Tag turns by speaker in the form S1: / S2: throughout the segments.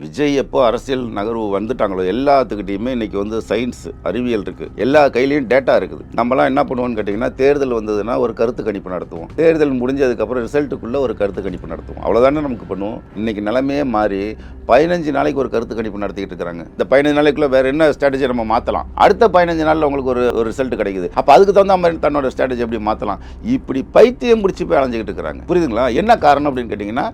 S1: விஜய் எப்போ அரசியல் நகர்வு வந்துட்டாங்களோ எல்லாத்துக்கிட்டையுமே இன்றைக்கி வந்து சயின்ஸ் அறிவியல் இருக்குது, எல்லா கையிலையும் டேட்டா இருக்குது. நம்மலாம் என்ன பண்ணுவோம்னு கேட்டிங்கன்னா, தேர்தல் வந்ததுன்னா ஒரு கருத்து கணிப்பு நடத்துவோம், தேர்தல் முடிஞ்சதுக்கப்புறம் ரிசல்ட்டுக்குள்ளே ஒரு கருத்து கணிப்பு நடத்துவோம், அவ்வளோதானே நமக்கு பண்ணுவோம். இன்றைக்கி நிலைமையே மாறி 15 நாளைக்கு ஒரு கருத்து கணிப்பு நடத்திக்கிட்டு இருக்கிறாங்க. இந்த 15 நாளைக்குள்ளே வேறு என்ன ஸ்ட்ராட்டஜி நம்ம மாற்றலாம், அடுத்த 15 நாளில் உங்களுக்கு ஒரு ரிசல்ட் கிடைக்குது, அப்போ அதுக்கு தகுந்த மாதிரி தன்னோட ஸ்ட்ராட்டஜி எப்படி மாற்றலாம், இப்படி பைத்தியம் பிடிச்சி போய் அலைஞ்சிக்கிட்டு இருக்கிறாங்க. புரியுதுங்களா? என்ன காரணம் அப்படின்னு கேட்டிங்கன்னா,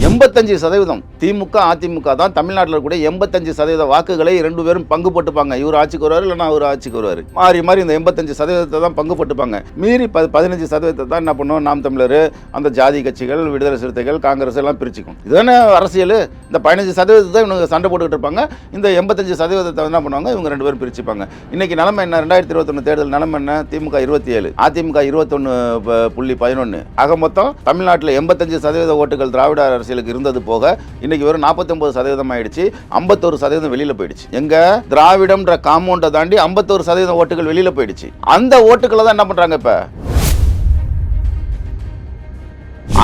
S1: 85% திமுக அதிமுக தான் தமிழ்நாட்டில் கூட 85% வாக்குகளை ரெண்டு பேரும் பங்கு போட்டுப்பாங்க. இவர் ஆட்சிக்கு வருவார், இல்லைனா அவர் ஆட்சிக்கு வருவார், மாறி மாறி இந்த 85% தான் பங்கு போட்டுப்பாங்க. மீறி 15% தான் என்ன பண்ணுவோம், நாம் தமிழர், அந்த ஜாதி கட்சிகள், விடுதலை சிறுத்தைகள், காங்கிரஸ் எல்லாம் பிரிச்சுக்கும். இதுதானே அரசியல். இந்த 15% தான் இவங்க சண்டை போட்டுக்கிட்டு இருப்பாங்க, இந்த 85% என்ன பண்ணுவாங்க, இவங்க ரெண்டு பேரும் பிரிச்சுப்பாங்க. இன்னைக்கு நிலைமை என்ன? 2021 தேர்தல் நிலைமை என்ன? திமுக 27, அதிமுக 21.11. ஆக மொத்தம் தமிழ்நாட்டில் 85% ஓட்டுகள் திராவிட அரசியலுக்கு இருந்தது போக இன்னைக்கு வெறும் 49% ஆயிடுச்சு. 51% வெளியில போயிடுச்சு. எங்க திராவிடம்ன்ற காம்பவுண்டை தாண்டி 51% ஓட்டுகள் வெளியில போயிடுச்சு. அந்த ஓட்டுகளை தான் என்ன பண்றாங்க இப்ப,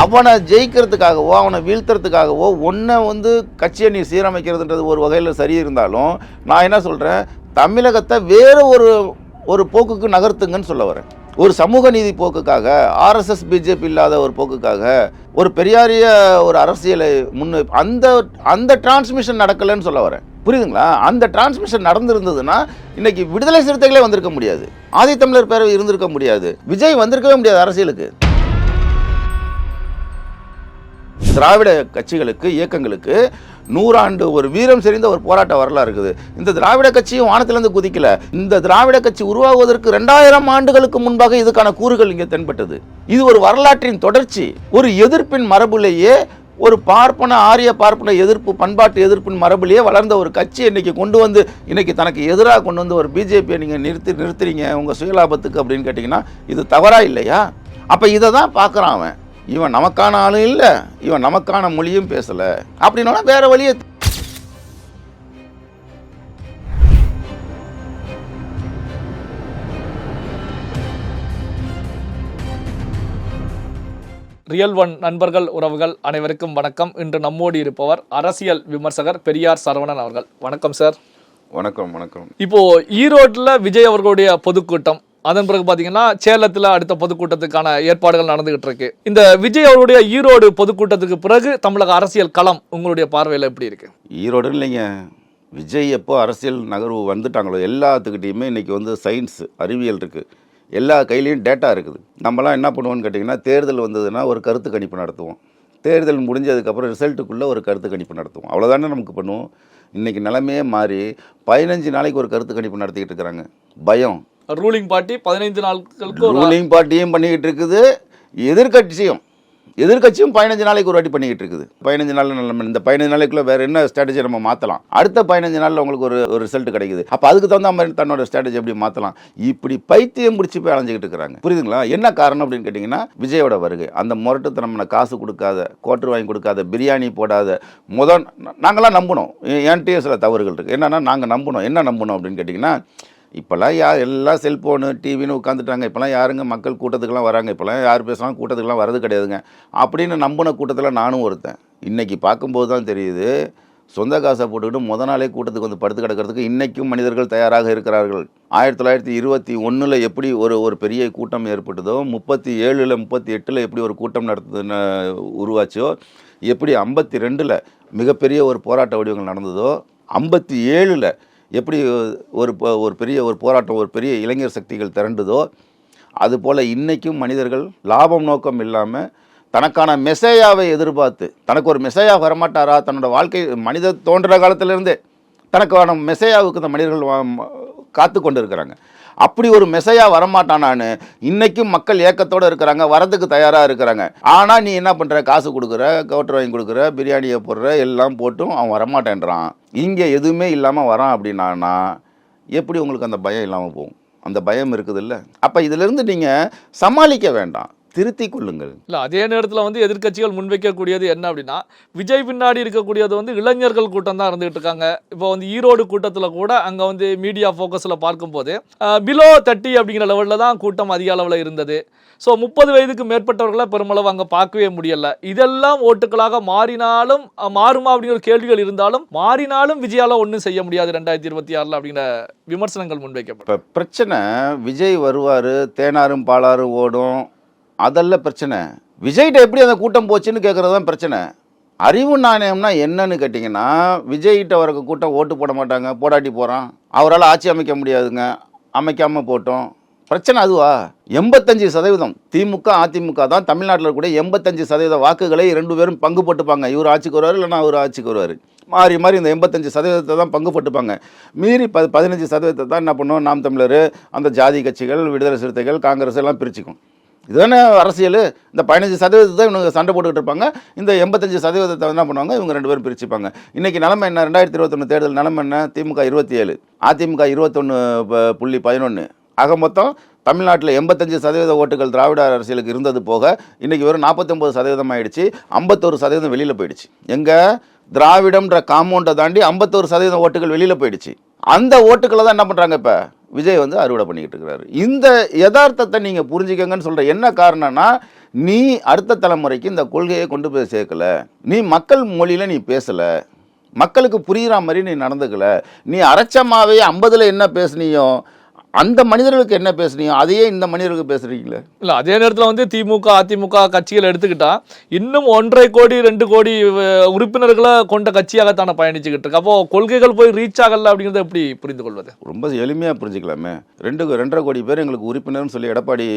S1: அவனை ஜெயிக்கிறதுக்காகவோ அவனை வீழ்த்துறதுக்காகவோ ஒன்றை வந்து கட்சியை நீ சீரமைக்கிறதுன்றது ஒரு வகையில் சரி இருந்தாலும், நான் என்ன சொல்றேன், தமிழகத்தை வேற ஒரு போக்குக்கு நகர்த்துங்கன்னு சொல்ல வரேன். ஒரு சமூக நீதி போக்குக்காக, ஆர்எஸ்எஸ் பிஜேபி இல்லாத ஒரு போக்குக்காக, ஒரு பெரியாரிய ஒரு அரசியலை அந்த டிரான்ஸ்மிஷன் நடக்கலைன்னு சொல்ல வரேன். புரியுதுங்களா? அந்த டிரான்ஸ்மிஷன் நடந்திருந்ததுன்னா இன்னைக்கு விடுதலை சிறுத்தைகளே வந்திருக்க முடியாது, ஆதித்தமிழர் பேரவை இருந்திருக்க முடியாது, விஜய் வந்திருக்கவே முடியாது அரசியலுக்கு. திராவிட கட்சிகளுக்கு, இயக்கங்களுக்கு 100 ஆண்டு ஒரு வீரம் செறிந்த ஒரு போராட்ட வரலாறு இருக்குது. இந்த திராவிட கட்சியும் வானத்திலிருந்து குதிக்கல. இந்த திராவிட கட்சி உருவாகுவதற்கு 2000 ஆண்டுகளுக்கு முன்பாக இதுக்கான கூறுகள் இங்கே தென்பட்டது. இது ஒரு வரலாற்றின் தொடர்ச்சி. ஒரு எதிர்ப்பின் மரபுலேயே, ஒரு ஆரிய பார்ப்பன எதிர்ப்பு, பண்பாட்டு எதிர்ப்பின் மரபுலேயே வளர்ந்த ஒரு கட்சி இன்னைக்கு கொண்டு வந்து, இன்னைக்கு தனக்கு எதிராக கொண்டு வந்து ஒரு பிஜேபியை நீங்கள் நிறுத்துறீங்க உங்கள் சுயலாபத்துக்கு அப்படின்னு கேட்டிங்கன்னா, இது தவறா இல்லையா? அப்போ இதை தான் பார்க்குறான் அவன். இவன் நமக்கான ஆளும் இல்லை, இவன் நமக்கான மொழியும் பேசலை அப்படின்னா வேற வழியே.
S2: ரியல் ஒன் நண்பர்கள், உறவுகள் அனைவருக்கும் வணக்கம். இன்று நம்மோடு இருப்பவர் அரசியல் விமர்சகர் பெரியார் சரவணன் அவர்கள். வணக்கம் சார்.
S1: வணக்கம். வணக்கம்.
S2: இப்போ ஈரோட்டில் விஜய் அவர்களுடைய பொதுக்கூட்டம், அதன் பிறகு பார்த்தீங்கன்னா சேலத்தில் அடுத்த பொதுக்கூட்டத்துக்கான ஏற்பாடுகள் நடந்துகிட்டு இருக்கு. இந்த விஜய் அவருடைய ஈரோடு பொதுக்கூட்டத்துக்கு பிறகு தமிழக அரசியல் களம் உங்களுடைய பார்வையில் எப்படி இருக்கு?
S1: ஈரோடு இல்லைங்க, விஜய் எப்போ அரசியல் நகர்வு வந்துட்டாங்களோ எல்லாத்துக்கிட்டையுமே இன்றைக்கி வந்து சயின்ஸ் அறிவியல் இருக்குது, எல்லா கையிலையும் டேட்டா இருக்குது. நம்மலாம் என்ன பண்ணுவோம்னு கேட்டிங்கன்னா, தேர்தல் வந்ததுன்னா ஒரு கருத்து கணிப்பு நடத்துவோம், தேர்தல் முடிஞ்சதுக்கப்புறம் ரிசல்ட்டுக்குள்ளே ஒரு கருத்து கணிப்பு நடத்துவோம், அவ்வளோதானே நமக்கு பண்ணுவோம். இன்றைக்கி நிலைமையே மாறி 15 நாளைக்கு ஒரு கருத்து கணிப்பு நடத்திக்கிட்டு இருக்கிறாங்க. பயம்.
S2: ரூலிங் பார்ட்டி 15 நாட்களுக்கு
S1: ரூலிங் பார்ட்டியும் பண்ணிக்கிட்டு இருக்குது, எதிர்கட்சியும் 15 நாளைக்கு ஒரு வாட்டி பண்ணிக்கிட்டு இருக்குது. 15 நாள் இந்த 15 நாளைக்குள்ளே வேறு என்ன ஸ்ட்ராட்டஜி நம்ம மாற்றலாம், அடுத்த 15 நாளில் உங்களுக்கு ஒரு ரிசல்ட் கிடைக்குது, அப்போ அதுக்கு தகுந்த மாதிரி தன்னோட ஸ்ட்ராட்டஜி எப்படி மாற்றலாம், இப்படி பைத்தியம் பிடிச்சி போய் அலைஞ்சிக்கிட்டு இருக்கிறாங்க. புரியுதுங்களா? என்ன காரணம் அப்படின்னு கேட்டிங்கன்னா, விஜயோட வருகை. அந்த முரட்டுத்தனமான காசு கொடுக்காத, கோட்டர் வாங்கி கொடுக்காத, பிரியாணி போடாத, நாங்களாம் நம்பணும். என்கிட்டயே சில தவறுகள் இருக்குது. என்னென்னா நாங்கள் நம்பணும். என்ன நம்பணும் அப்படின்னு கேட்டிங்கன்னா, இப்போல்லாம் எல்லாம் செல்ஃபோனு டிவின்னு உட்காந்துட்டாங்க, இப்போலாம் யாருங்க மக்கள் கூட்டத்துக்கெலாம் வராங்க, இப்போலாம் யார் பேசலாம், கூட்டத்துக்கெலாம் வரது கிடையாதுங்க அப்படின்னு நம்பின கூட்டத்தில் நானும் ஒருத்தன். இன்றைக்கி பார்க்கும்போது தான் தெரியுது, சொந்த காசை போட்டுக்கிட்டு நாளே கூட்டத்துக்கு வந்து படுத்து கிடக்கிறதுக்கு இன்றைக்கும் மனிதர்கள் தயாராக இருக்கிறார்கள். 1921 எப்படி ஒரு பெரிய கூட்டம் ஏற்பட்டதோ, 37 38 எப்படி ஒரு கூட்டம் உருவாச்சோ, எப்படி 52 மிகப்பெரிய ஒரு போராட்ட வடிவங்கள் நடந்ததோ, 57 எப்படி ஒரு பெரிய ஒரு போராட்டம், ஒரு பெரிய இளைஞர் சக்திகள் திரண்டுதோ, அதுபோல் இன்றைக்கும் மனிதர்கள் லாபம் நோக்கம் இல்லாமல் தனக்கான மெசேயாவை எதிர்பார்த்து, தனக்கு ஒரு மெசேயா வரமாட்டாரா, தன்னோட வாழ்க்கை மனித தோன்ற காலத்திலேருந்தே தனக்கான மெசேயாவுக்கு இந்த மனிதர்கள் காத்து கொண்டு இருக்கிறாங்க. அப்படி ஒரு மெசையா வரமாட்டானான்னு இன்றைக்கும் மக்கள் ஏக்கத்தோடு இருக்கிறாங்க, வரதுக்கு தயாராக இருக்கிறாங்க. ஆனால் நீ என்ன பண்ணுற, காசு கொடுக்குற, கவுட்டர் வாங்கி கொடுக்குற, பிரியாணியை போடுற, எல்லாம் போட்டும் அவன் வரமாட்டேன்றான். இங்கே எதுவுமே இல்லாமல் வரான் அப்படின்னா எப்படி உங்களுக்கு அந்த பயம் இல்லாமல் போகும்? அந்த பயம் இருக்குது இல்லை? அப்போ இதிலிருந்து நீங்கள் சமாளிக்க வேண்டாம். திருத்திக் கொள்ளுங்கள்.
S2: இல்ல அதே நேரத்துல வந்து எதிர்க்கட்சிகள் முன்வைக்கக்கூடியது என்ன அப்படின்னா, விஜய் பின்னாடி இருக்கக்கூடியது வந்து இளைஞர்கள் கூட்டம் தான் இருந்துகிட்டு இருக்காங்க. இப்போ வந்து ஈரோடு கூட்டத்துல கூட அங்க வந்து மீடியா ஃபோக்கஸ்ல பார்க்கும்போது பிலோ 30 அப்படிங்கிற லெவல்ல தான் கூட்டம் அதிக அளவுல இருந்தது. ஸோ 30 வயதுக்கு மேற்பட்டவர்களை பெருமளவு அங்க பார்க்கவே முடியல. இதெல்லாம் ஓட்டுகளாக மாறினாலும் மாறுமா அப்படிங்கிற கேள்விகள் இருந்தாலும், மாறினாலும் விஜயால ஒன்றும் செய்ய முடியாது 2026 அப்படிங்கிற விமர்சனங்கள் முன்வைக்கப்படும்.
S1: இப்போ பிரச்சனை விஜய் வருவார், தேனாரும் பாலாரும் ஓடும், அதெல்லாம் பிரச்சனை. விஜய்கிட்ட எப்படி அந்த கூட்டம் போச்சுன்னு கேட்குறது தான் பிரச்சனை. அறிவு நாணயம்னா என்னன்னு கேட்டிங்கன்னா, விஜய்கிட்ட வர கூட்டம் ஓட்டு போட மாட்டாங்க, போடாட்டி போகிறான், அவரால் ஆட்சி அமைக்க முடியாதுங்க, அமைக்காமல் போட்டோம். பிரச்சனை அதுவா? 85% திமுக அதிமுக தான் தமிழ்நாட்டில் இருக்கக்கூடிய 85% வாக்குகளை 2 பேரும் பங்கு போட்டுப்பாங்க. இவர் ஆட்சிக்கு வருவார், இல்லைன்னா அவர் ஆட்சிக்கு வருவார். மாறி மாறி இந்த 85% தான் பங்கு போட்டுப்பாங்க. மீறி 15% தான் என்ன பண்ணுவோம், நாம் தமிழர், அந்த ஜாதி கட்சிகள், விடுதலை சிறுத்தைகள், காங்கிரஸ் எல்லாம் பிரிச்சுக்கும். இதுதானே அரசியல். இந்த 15% தான் இவங்க சண்டை போட்டுக்கிட்டு இருப்பாங்க. இந்த 85% என்ன பண்ணுவாங்க, இவங்க 2 பேரும் பிரிச்சுப்பாங்க. இன்றைக்கி நிலமை என்ன? 2021 தேர்தல் நிலமை என்ன? திமுக 27, அதிமுக 21.11. ஆக மொத்தம் தமிழ்நாட்டில் 85% ஓட்டுகள் திராவிட அரசியலுக்கு இருந்தது போக இன்றைக்கி வெறும் 49% ஆயிடுச்சு. 51% வெளியில் போயிடுச்சு. எங்கே? திராவிடம்ன்ற காம்பவுண்டை தாண்டி 51% ஓட்டுகள் வெளியில் போயிடுச்சு. அந்த ஓட்டுக்களை தான் என்ன பண்ணுறாங்க, இப்போ விஜய் வந்து அறுவடை பண்ணிக்கிட்டு இருக்கிறாரு. இந்த யதார்த்தத்தை நீங்கள் புரிஞ்சுக்கங்கன்னு சொல்கிற. என்ன காரணம்னா, நீ அடுத்த தலைமுறைக்கு இந்த கொள்கையை கொண்டு போய் சேர்க்கலை, நீ மக்கள் மொழியில் நீ பேசலை, மக்களுக்கு புரிகிற மாதிரி நீ நடந்துக்கல, நீ அரைச்சமாவே 50ல் என்ன பேசுனியோ அந்த மனிதர்களுக்கு என்ன பேசுனியோ அதையே இந்த மனிதர்களுக்கு பேசுறீங்களே.
S2: இல்லை அதே நேரத்தில் வந்து திமுக அதிமுக கட்சிகள் எடுத்துக்கிட்டா இன்னும் 1.5 கோடி 2 கோடி உறுப்பினர்களை கொண்ட கட்சியாகத்தானே பயணிச்சுக்கிட்டு இருக்கு. அப்போ கொள்கைகள் போய் ரீச் ஆகல அப்படிங்கிறத எப்படி புரிந்து கொள்வது?
S1: ரொம்ப எளிமையாக புரிஞ்சுக்கலாமே. 2.5 கோடி பேர் எங்களுக்கு உறுப்பினர்னு சொல்லி எடப்பாடி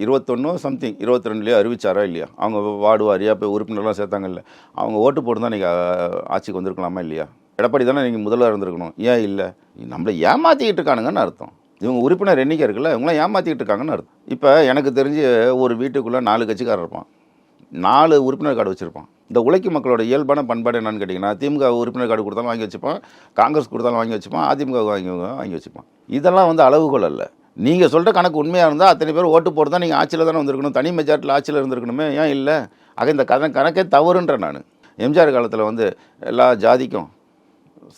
S1: 22 அறிவிச்சாரா இல்லையா? அவங்க வார்டு வாரியாக போய் உறுப்பினர்லாம் சேர்த்தாங்கல்ல, அவங்க ஓட்டு போட்டு தான் நீங்கள் ஆட்சிக்கு வந்திருக்கலாமா இல்லையா? எடப்பாடி தானே நீங்கள் முதல்வர் இருந்திருக்கணும். ஏன் இல்லை? நம்மளை ஏமாற்றிக்கிட்டு இருக்கானுங்கன்னு அர்த்தம். இவங்க உறுப்பினர் எண்ணிக்கை இருக்குல்ல, இவங்களாம் ஏமாற்றிக்கிட்டு இருக்காங்கன்னு அர்த்தம். இப்போ எனக்கு தெரிஞ்சு ஒரு வீட்டுக்குள்ளே 4 கட்சிக்காரர் இருப்பான், 4 உறுப்பினர் கார்டு வச்சுருப்பான். இந்த உழைக்கும் மக்களோட இயல்பான பண்பாடு என்னன்னு கேட்டிங்கன்னா, திமுக உறுப்பினர் கார்டு கொடுத்தாலும் வாங்கி வச்சுப்பான், காங்கிரஸ் கொடுத்தாலும் வாங்கி வச்சுப்பான், அதிமுக வாங்கி வச்சுப்பான். இதெல்லாம் வந்து அளவுகோல் அல்ல. நீங்கள் சொல்கிற கணக்கு உண்மையாக இருந்தால் அத்தனை பேர் ஓட்டு போட்டு தான் நீங்கள் ஆட்சியில் தானே வந்திருக்கணும், தனி மெஜாரிட்டியில் ஆட்சியில் இருந்திருக்கணுமே. ஏன் இல்லை? ஆக இந்த கணக்கே தவறுன்ற. நான் எம்ஜிஆர் காலத்தில் வந்து எல்லா ஜாதிக்கும்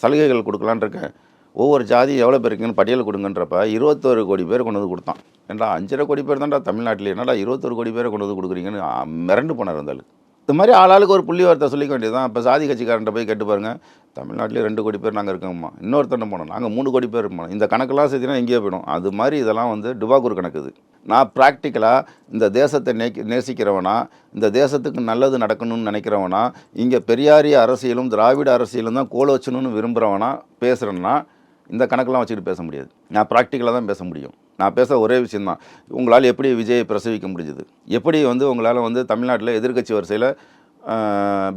S1: சலுகைகள் கொடுக்கலான் இருக்கேன், ஒவ்வொரு ஜாதி எவ்வளோ பேர் இருக்குன்னு பட்டியல் கொடுங்கன்றப்ப 21 கோடி பேர் கொண்டு வந்து கொடுத்தான். ஏன்டா 5.5 கோடி பேர் தான்டா தமிழ்நாட்டில், என்னடா 21 கோடி பேரை கொண்டு வந்து கொடுக்குறீங்கன்னு மிரண்டு போனார் இருந்தாலும். இது மாதிரி ஆளாளுக்கு ஒரு புள்ளி வார்த்தை சொல்லிக்க வேண்டியது தான். இப்போ சாதி கட்சிக்காரன்ட்ட போய் கேட்டு பாருங்கள், தமிழ்நாட்டிலே 2 கோடி பேர் நாங்கள் இருக்கோம்மா, இன்னொருத்தண்ட போனோம் நாங்கள் 3 கோடி பேர் இருப்போம். இந்த கணக்கெல்லாம் சேர்த்தினா எங்கேயோ போயிடும். அது மாதிரி இதெல்லாம் வந்து டுபாக்கூர் கணக்குது. நான் ப்ராக்டிக்கலாக இந்த தேசத்தை நேசிக்கிறவனா, இந்த தேசத்துக்கு நல்லது நடக்கணும்னு நினைக்கிறவனா, இங்கே பெரியாரிய அரசியலும் திராவிட அரசியலும் தான் கோல வச்சணும்னு விரும்புகிறவனா பேசுகிறேன்னா இந்த கணக்கெல்லாம் வச்சுக்கிட்டு பேச முடியாது. நான் ப்ராக்டிக்கலாக தான் பேச முடியும். நான் பேச ஒரே விஷயந்தான், உங்களால் எப்படி விஜயை பிரசவிக்க முடிஞ்சுது, எப்படி வந்து உங்களால் வந்து தமிழ்நாட்டில் எதிர்க்கட்சி வரிசையில்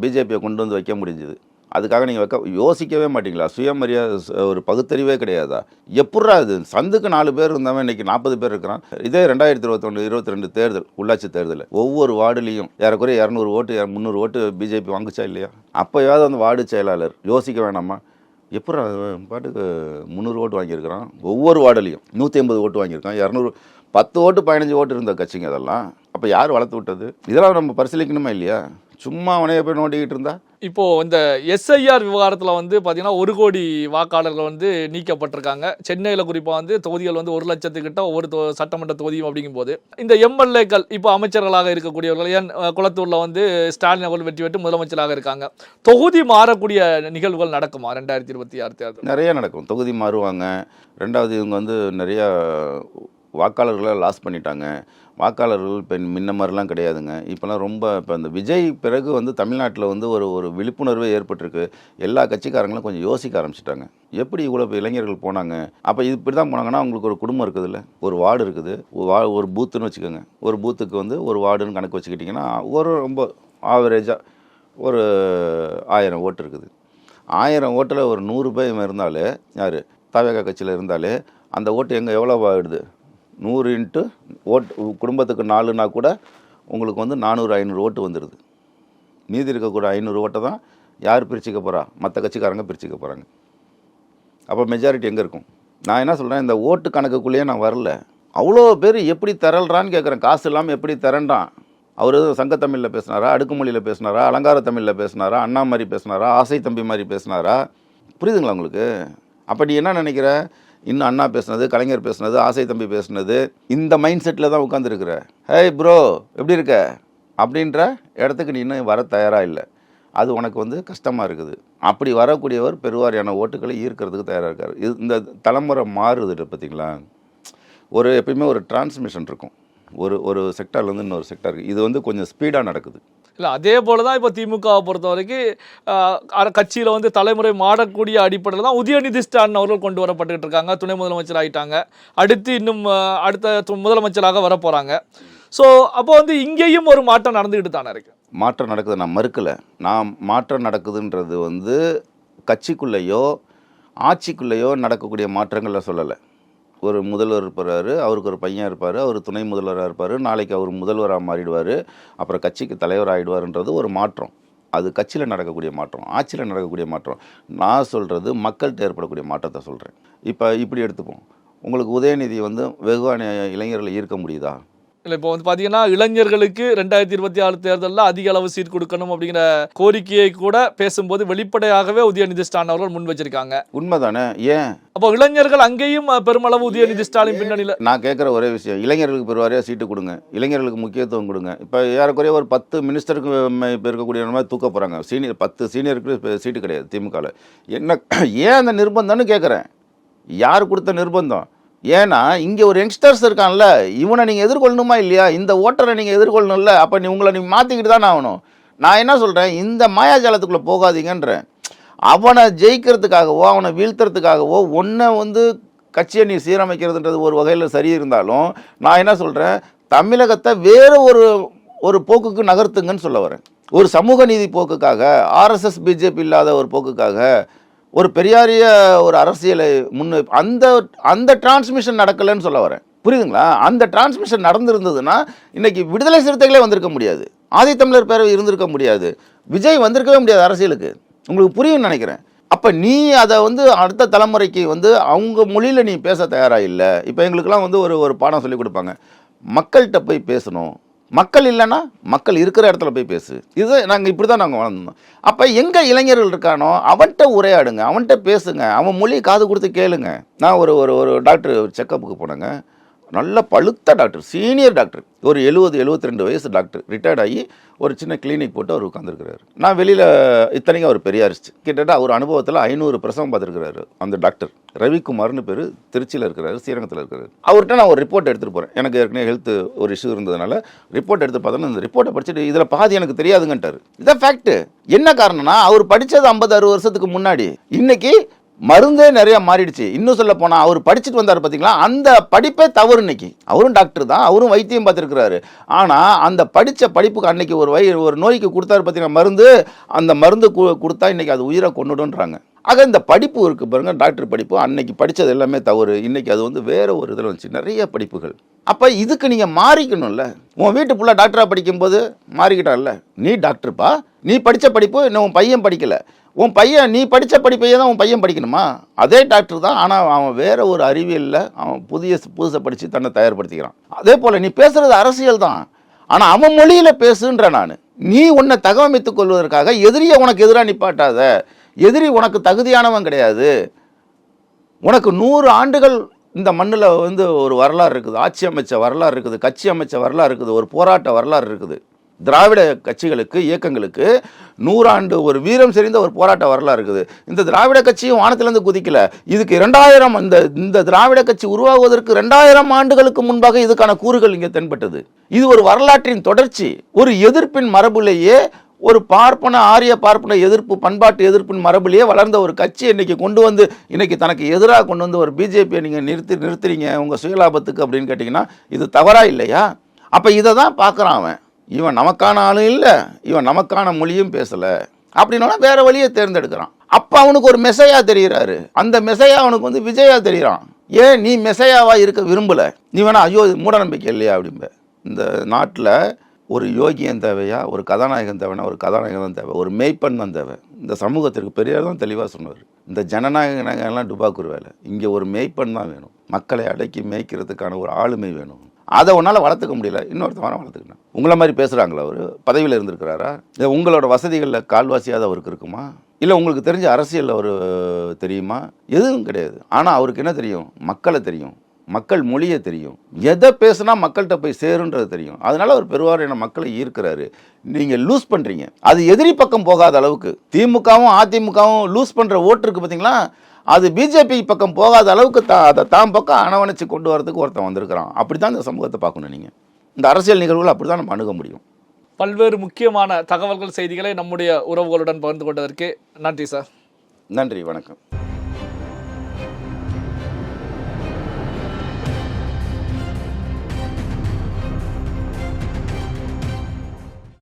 S1: பிஜேபியை கொண்டு வந்து வைக்க முடிஞ்சுது. அதுக்காக நீங்கள் யோசிக்கவே மாட்டீங்களா? சுயமரியாதை ஒரு பகுத்தறிவே கிடையாதா? எப்பட்றா இது? சந்துக்கு 4 பேர் இருந்தவன் இன்றைக்கி 40 பேர் இருக்கிறான். இதே 2021-22 தேர்தல், உள்ளாட்சி தேர்தல், ஒவ்வொரு வார்டுலேயும் ஏறக்குறைய 200 ஓட்டு 300 ஓட்டு பிஜேபி வாங்குச்சா இல்லையா? அப்போயாவது அந்த வார்டு செயலாளர் யோசிக்க வேணாமா? எப்படி பாட்டுக்கு 300 ஓட்டு வாங்கியிருக்கிறான், ஒவ்வொரு வார்டுலையும் 150 ஓட்டு வாங்கியிருக்கான், 200 10 ஓட்டு 15 ஓட்டு இருந்த கட்சிங்க அதெல்லாம். அப்போ யார் வளர்த்து விட்டது? இதெல்லாம் நம்ம பரிசீலிக்கணுமா இல்லையா? சும்மா அவனைய போய் நோண்டிக்கிட்டு இருந்தா. இப்போ
S2: இந்த எஸ்ஐஆர் விவகாரத்தில் வந்து பார்த்தீங்கன்னா 1 கோடி வாக்காளர்கள் வந்து நீக்கப்பட்டிருக்காங்க. சென்னையில் குறிப்பாக வந்து தொகுதிகள் வந்து 1 லட்சத்துக்கிட்ட ஒவ்வொரு சட்டமன்ற தொகுதியும். அப்படிங்கும்போது இந்த எம்எல்ஏக்கள் இப்போ அமைச்சர்களாக இருக்கக்கூடியவர்கள், ஏன் குளத்தூரில் வந்து ஸ்டாலின் அவர்கள் வெற்றி பெற்று முதலமைச்சராக இருக்காங்க, தொகுதி மாறக்கூடிய நிகழ்வுகள் நடக்குமா 2026 தேர்தல்?
S1: நிறைய நடக்கும். தொகுதி மாறுவாங்க. 2வது இவங்க வந்து நிறையா வாக்காளர்களை லாஸ் பண்ணிட்டாங்க. வாக்காளர்கள் இப்போ முன்ன மாதிரிலாம் கிடையாதுங்க. இப்போலாம் ரொம்ப இப்போ இந்த விஜய் பிறகு வந்து தமிழ்நாட்டில் வந்து ஒரு விழிப்புணர்வே ஏற்பட்டிருக்கு. எல்லா கட்சிக்காரங்களும் கொஞ்சம் யோசிக்க ஆரம்பிச்சிட்டாங்க. எப்படி இவ்வளோ இளைஞர்கள் போனாங்க? அப்போ இப்படி தான் போனாங்கன்னா அவங்களுக்கு ஒரு குடும்பம் இருக்குதுல்ல, ஒரு வார்டு இருக்குது, ஒரு பூத்துன்னு வச்சுக்கோங்க. ஒரு பூத்துக்கு வந்து ஒரு வார்டுன்னு கணக்கு வச்சுக்கிட்டிங்கன்னா ஒரு ரொம்ப ஆவரேஜாக ஒரு 1000 ஓட்டு இருக்குது. 1000 ஓட்டில் ஒரு 100 பேர் இருந்தாலே, யார் தவேகா கட்சியில் இருந்தாலே அந்த ஓட்டு எங்கே எவ்வளோ ஆகிடுது? 100 இன்ட்டு ஓட்டு குடும்பத்துக்கு 4னா கூட உங்களுக்கு வந்து 400-500 ஓட்டு வந்துடுது. மீதி இருக்கக்கூட 500 ஓட்டை தான் யார் பிரிச்சுக்க போகிறா? மற்ற கட்சிக்காரங்க பிரிச்சுக்க போகிறாங்க. அப்போ மெஜாரிட்டி எங்கே இருக்கும்? நான் என்ன சொல்கிறேன், இந்த ஓட்டு கணக்குக்குள்ளேயே நான் வரல. அவ்வளோ பேர் எப்படி திரள்றான்னு கேட்குறேன். காசு இல்லாமல் எப்படி திரண்டான்? அவர் சங்கத்தமிழில் பேசினாரா, அடுக்குமொழியில் பேசினாரா, அலங்கார தமிழில் பேசினாரா, அண்ணா மாதிரி பேசினாரா, ஆசை தம்பி மாதிரி பேசினாரா? புரியுதுங்களா உங்களுக்கு? அப்போ நீ என்ன நினைக்கிற? இன்னும் அண்ணா பேசுனது, கலைஞர் பேசுனது, ஆசை தம்பி பேசுனது, இந்த மைண்ட் செட்டில் தான் உட்காந்துருக்குற. ஹேய் ப்ரோ எப்படி இருக்க அப்படின்ற இடத்துக்கு நீ இன்னும் வர தயாராக இல்லை. அது உனக்கு கஷ்டமாக இருக்குது. அப்படி வரக்கூடியவர் பெருவாரியான ஓட்டுகளை ஈர்க்கிறதுக்கு தயாராக இருக்கார். இந்த தலைமுறை மாறுது பார்த்தீங்களா? எப்பயுமே ஒரு டிரான்ஸ்மிஷன் இருக்கும். ஒரு செக்டார்லேருந்து இன்னொரு செக்டாருக்கு. இது கொஞ்சம் ஸ்பீடாக நடக்குது.
S2: இல்லை, அதே போல தான் இப்போ திமுகவை பொறுத்த வரைக்கும் கட்சியில் தலைமுறை மாறக்கூடிய அடிப்படையில் தான் உதயநிதி ஸ்டாலின் அவர்கள் கொண்டு வரப்பட்டுக்கிட்டு இருக்காங்க. துணை முதலமைச்சர் ஆகிட்டாங்க. அடுத்து இன்னும் அடுத்த முதலமைச்சராக வர போகிறாங்க. ஸோ அப்போ இங்கேயும் ஒரு மாற்றம் நடந்துக்கிட்டு தானே இருக்கு.
S1: மாற்றம் நடக்குது, நான் மறுக்கலை. மாற்றம் நடக்குதுன்றது கட்சிக்குள்ளேயோ ஆட்சிக்குள்ளேயோ நடக்கக்கூடிய மாற்றங்களை சொல்லலை. ஒரு முதல்வர் இருப்பார், அவருக்கு ஒரு பையன் இருப்பார், அவர் துணை முதல்வராக இருப்பார், நாளைக்கு அவர் முதல்வராக மாறிடுவார், அப்புறம் கட்சிக்கு தலைவர் ஆகிடுவார்ன்றது ஒரு மாற்றம். அது கட்சியில் நடக்கக்கூடிய மாற்றம், ஆட்சியில் நடக்கக்கூடிய மாற்றம். நான் சொல்கிறது மக்கள்கிட்ட ஏற்படக்கூடிய மாற்றத்தை சொல்கிறேன். இப்போ இப்படி எடுத்துப்போம். உங்களுக்கு உதயநிதி வெகுவான இளைஞர்களை ஈர்க்க முடியுதா?
S2: இல்லை, இப்போ பார்த்தீங்கன்னா இளைஞர்களுக்கு 2026 தேர்தலில் அதிக அளவு சீட் கொடுக்கணும் அப்படிங்கிற கோரிக்கையை கூட பேசும்போது வெளிப்படையாகவே உதயநிதி ஸ்டாலின் அவர்கள் முன் வச்சிருக்காங்க.
S1: உண்மைதானே? ஏன்
S2: அப்போ இளைஞர்கள் அங்கேயும் பெருமளவு உதயநிதி ஸ்டாலின் பின்னணியில்
S1: நான் கேட்குற ஒரே விஷயம், இளைஞர்களுக்கு பெருவாரியாக சீட்டு கொடுங்க, இளைஞர்களுக்கு முக்கியத்துவம் கொடுங்க. இப்போ ஏறக்குறைய ஒரு 10 மினிஸ்டருக்கு இப்போ இருக்கக்கூடிய மாதிரி தூக்க போகிறாங்க. 10 சீனியருக்கு இப்போ சீட்டு கிடையாது திமுகவில். என்ன ஏன் அந்த நிர்பந்தம்னு கேட்குறேன். யார் கொடுத்த நிர்பந்தம்? ஏன்னா இங்கே ஒரு யங்ஸ்டர்ஸ் இருக்கான்ல, இவனை நீங்கள் எதிர்கொள்ளணுமா இல்லையா? இந்த ஓட்டரை நீங்கள் எதிர்கொள்ளணும்ல. அப்போ உங்களை மாற்றிக்கிட்டு தானே ஆகணும். நான் என்ன சொல்கிறேன், இந்த மாயாஜாலத்துக்குள்ளே போகாதீங்கன்றேன். அவனை ஜெயிக்கிறதுக்காகவோ அவனை வீழ்த்துறதுக்காகவோ கட்சியை நீ சீரமைக்கிறதுன்றது ஒரு வகையில் சரி இருந்தாலும், நான் என்ன சொல்கிறேன், தமிழகத்தை வேறு ஒரு போக்குக்கு நகர்த்துங்கன்னு சொல்ல வரேன். ஒரு சமூக நீதி போக்குக்காக, ஆர்எஸ்எஸ் பிஜேபி இல்லாத ஒரு போக்குக்காக, ஒரு பெரியாரிய ஒரு அரசியலை அந்த டிரான்ஸ்மிஷன் நடக்கலைன்னு சொல்ல வரேன். புரியுதுங்களா? அந்த டிரான்ஸ்மிஷன் நடந்திருந்ததுன்னா இன்னைக்கு விடுதலை சிறுத்தைகளே வந்திருக்க முடியாது, ஆதித்தமிழர் பேரவை இருந்திருக்க முடியாது, விஜய் வந்திருக்கவே முடியாது அரசியலுக்கு. உங்களுக்கு புரியும்னு நினைக்கிறேன். அப்போ நீ அதை அடுத்த தலைமுறைக்கு அவங்க மொழியில் நீ பேச தயாராக இல்லை. இப்போ எங்களுக்கெல்லாம் ஒரு பாடம் சொல்லி கொடுப்பாங்க, மக்கள்கிட்ட போய் பேசணும். மக்கள் இல்லைன்னா மக்கள் இருக்கிற இடத்துல போய் பேசு. இது நாங்கள் இப்படி தான் நாங்கள் வளர்ந்தோம். அப்போ எங்கே இளைஞர்கள் இருக்கானோ அவன்கிட்ட உரையாடுங்க, அவன்கிட்ட பேசுங்க, அவன் மொழி காது கொடுத்து கேளுங்க. நான் ஒரு டாக்டர் செக்கப்புக்கு போனேங்க. நல்ல பழுத்த டாக்டர், சீனியர் டாக்டர், ஒரு 70-72 வயசு டாக்டர், ரிட்டையர்ட் ஆகி ஒரு சின்ன கிளினிக் போட்டு அவர் உட்காந்துருக்கிறாரு. நான் வெளியில் இத்தனைக்கும் அவர் பெரியாரிஸ்ட். கிட்டத்தட்ட அவர் அனுபவத்தில் 500 பிரசவம் பார்த்துருக்கிறாரு. அந்த டாக்டர் ரவிக்குமார்னு பேர், திருச்சியில் இருக்கிறாரு, ஸ்ரீரங்கத்தில் இருக்கிறாரு. அவர்கிட்ட நான் ஒரு ரிப்போர்ட் எடுத்துகிட்டு போகிறேன். எனக்கு ஏற்கனவே ஹெல்த் ஒரு இஷ்யூ இருந்ததுனால ரிப்போர்ட் எடுத்து பார்த்தோன்னா இந்த ரிப்போர்ட்டை படிச்சுட்டு இதில் பாதி எனக்கு தெரியாதுங்கன்ட்டார். இதான் ஃபேக்ட்டு. என்ன காரணம்னா அவர் படித்தது 50-60 வருஷத்துக்கு முன்னாடி. இன்னைக்கு மருந்தே நிறைய மாறிடுச்சு. இன்னும் சொல்ல போனால் அவர் படிச்சுட்டு வந்தார் பார்த்தீங்களா, அந்த படிப்பே தவறு. இன்னைக்கு அவரும் டாக்டர் தான், அவரும் வைத்தியம் பார்த்துருக்கிறாரு. ஆனால் அந்த படித்த படிப்புக்கு அன்னைக்கு ஒரு நோய்க்கு கொடுத்தாரு பார்த்தீங்கன்னா மருந்து, அந்த மருந்து கொடுத்தா இன்னைக்கு அது உயிரை கொண்டுடுன்றாங்க. ஆக இந்த படிப்பு இருக்குது பாருங்க, டாக்டர் படிப்பு, அன்னைக்கு படித்தது எல்லாமே தவறு. இன்னைக்கு அது வேற ஒரு இதில் வந்துச்சு, நிறைய படிப்புகள். அப்போ இதுக்கு நீங்கள் மாறிக்கணும்ல. உன் வீட்டு ஃபுல்லாக டாக்டராக படிக்கும்போது மாறிக்கிட்டான்ல, நீ டாக்டர்ப்பா, நீ படித்த படிப்பு இன்னும் உன் பையன் படிக்கலை, நீ படித்த படிப்பையே தான் உன் பையன் படிக்கணுமா? அதே டாக்டர் தான், ஆனால் அவன் வேற ஒரு அறிவியலில் அவன் புதுசை படித்து தன்னை தயார்படுத்திக்கிறான். அதே போல் நீ பேசுகிறது அரசியல் தான், ஆனால் அவன் மொழியில் பேசுன்ற. நீ உன்னை தகவமைத்துக் கொள்வதற்காக எதிரியை உனக்கு எதிராக நிப்பாட்டாத. எதிரி உனக்கு தகுதியானவன் கிடையாது. உனக்கு 100 ஆண்டுகள் இந்த மண்ணில் ஒரு வரலாறு இருக்குது, ஆட்சி அமைச்ச வரலாறு இருக்குது, கட்சி அமைச்ச வரலாறு இருக்குது, ஒரு போராட்ட வரலாறு இருக்குது. திராவிட கட்சிகளுக்கு, இயக்கங்களுக்கு 100 ஆண்டு ஒரு வீரம் செறிந்த ஒரு போராட்ட வரலாறு இருக்குது. இந்த திராவிட கட்சியும் வானத்திலிருந்து குதிக்கல. இதுக்கு 2000 இந்த திராவிட கட்சி உருவாகுவதற்கு 2000 ஆண்டுகளுக்கு முன்பாக இதுக்கான கூறுகள் இங்கே தென்பட்டது. இது ஒரு வரலாற்றின் தொடர்ச்சி. ஒரு எதிர்ப்பின் மரபுலேயே, ஒரு ஆரிய பார்ப்பன எதிர்ப்பு, பண்பாட்டு எதிர்ப்பின் மரபுலேயே வளர்ந்த ஒரு கட்சி இன்னைக்கு தனக்கு எதிராக கொண்டு ஒரு பிஜேபியை நீங்கள் நிறுத்துறீங்க உங்கள் சுயலாபத்துக்கு அப்படின்னு கேட்டிங்கன்னா இது தவறா இல்லையா? அப்போ இதை தான் பார்க்குறான் அவன். இவன் நமக்கான ஆளும் இல்லை, இவன் நமக்கான மொழியும் பேசலை அப்படின்னா வேற வழியை தேர்ந்தெடுக்கிறான். அப்போ அவனுக்கு ஒரு மெசையா தெரிகிறாரு. அந்த மெசையா அவனுக்கு விஜயா தெரிகிறான். ஏன் நீ மெசையாவா இருக்க விரும்பலை? நீ வேணா ஐயோ மூட நம்பிக்கை இல்லையா அப்படிம்ப. இந்த நாட்டில் ஒரு யோகியன் தேவையா, ஒரு கதாநாயகன் தேவைன்னா ஒரு கதாநாயகன் தான் தேவை, ஒரு மெய்ப்பன் தான் தேவை. இந்த சமூகத்திற்கு பெரியார் தான் தெளிவாக சொன்னார். இந்த ஜனநாயக நகரெல்லாம் டுபாக்கூர் வேலை. இங்கே ஒரு மேய்ப்பன் தான் வேணும். மக்களை அடக்கி மேய்க்கிறதுக்கான ஒரு ஆளுமை வேணும். அதை உன்னால் வளர்த்துக்க முடியல, இன்னொருத்தவரை வளர்த்துக்கணும். உங்களை மாதிரி பேசுகிறாங்களா? அவர் பதவியில் இருந்திருக்கிறாரா? இல்லை உங்களோட வசதிகளில் கால்வாசியாவது அவருக்கு இருக்குமா? இல்லை உங்களுக்கு தெரிஞ்ச அரசியல் அவர் தெரியுமா? எதுவும் கிடையாது. ஆனால் அவருக்கு என்ன தெரியும்? மக்களை தெரியும், மக்கள் மொழியை தெரியும், எதை பேசுனா மக்கள்கிட்ட போய் சேருன்றது தெரியும். அதனால அவர் பெருவாரியான மக்களை ஈர்க்கிறாரு. நீங்கள் லூஸ் பண்ணுறீங்க. அது எதிரி பக்கம் போகாத அளவுக்கு திமுகவும் அதிமுகவும் லூஸ் பண்ணுற ஓட்டு இருக்கு பார்த்தீங்களா, அது பிஜேபி பக்கம் போகாத அளவுக்கு அதை தான் பக்கம் அணவணைச்சு கொண்டு வரதுக்கு ஒருத்தன் வந்திருக்கிறான். அப்படி தான் இந்த சமூகத்தை பார்க்கணும். நீங்கள் இந்த அரசியல் நிகழ்வுகள் அப்படி தான் நம்ம அணுக முடியும்.
S2: பல்வேறு முக்கியமான தகவல்கள், செய்திகளை நம்முடைய உறவுகளுடன் பகிர்ந்து கொண்டதற்கு நன்றி சார்.
S1: நன்றி, வணக்கம்.